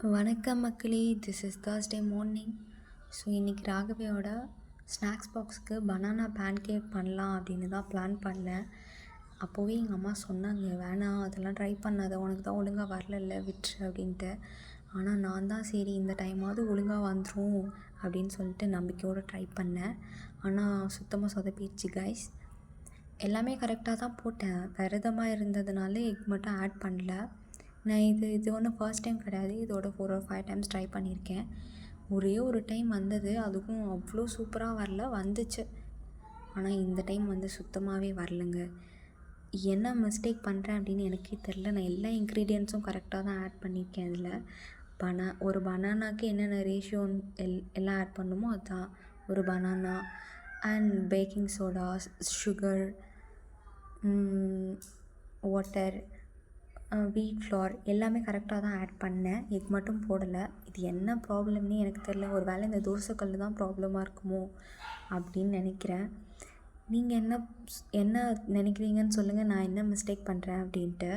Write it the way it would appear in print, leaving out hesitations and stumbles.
வணக்கம் மக்களே, this is Thursday morning. So இன்றைக்கி ராகவியோட ஸ்நாக்ஸ் பாக்ஸுக்கு பனானா பேன்கேக் பண்ணலாம் அப்படின்னு தான் பிளான் பண்ணேன். அப்போவே எங்கள் அம்மா சொன்னாங்க, வேணாம் அதெல்லாம் ட்ரை பண்ணாத, உனக்கு தான் ஒழுங்காக வரல விட்டுரு அப்படின்ட்டு. ஆனால் நான் தான் சரி இந்த டைமாவது ஒழுங்காக வந்துடும் அப்படின்னு சொல்லிட்டு நம்பிக்கையோடு ட்ரை பண்ணேன். ஆனால் சுத்தமாக சொதப்பிடுச்சு கைஸ். எல்லாமே கரெக்டாக தான் போட்டேன், விரதமாக இருந்ததுனால எக் மட்டும் ஆட் பண்ணல. நான் இது ஒன்றும் ஃபர்ஸ்ட் டைம் கிடையாது, இதோட 4 or 5 டைம்ஸ் ட்ரை பண்ணியிருக்கேன். ஒரே ஒரு டைம் வந்தது, அதுவும் அவ்வளோ சூப்பராக வரல, வந்துச்சு. ஆனால் இந்த டைம் வந்து சுத்தமாகவே வரலைங்க. என்ன மிஸ்டேக் பண்ணுறேன் அப்படின்னு எனக்கே தெரில. நான் எல்லா இன்க்ரீடியன்ட்ஸும் கரெக்டாக தான் ஆட் பண்ணியிருக்கேன். இதில் ஒரு பனானாக்கு என்னென்ன ரேஷியோ எல்லாம் ஆட் பண்ணுமோ அதுதான். ஒரு banana and baking soda, sugar, water, வீட் ஃப்ளார் எல்லாமே கரெக்டாக தான் ஆட் பண்ணேன். எக் மட்டும் போடலை. இது என்ன ப்ராப்ளம்னே எனக்கு தெரில. ஒரு வேளை இந்த தோசைக்கல் தான் ப்ராப்ளமாக இருக்குமோ அப்படின்னு நினைக்கிறேன். நீங்கள் என்ன நினைக்கிறீங்கன்னு சொல்லுங்கள், நான் என்ன மிஸ்டேக் பண்ணுறேன் அப்படின்ட்டு.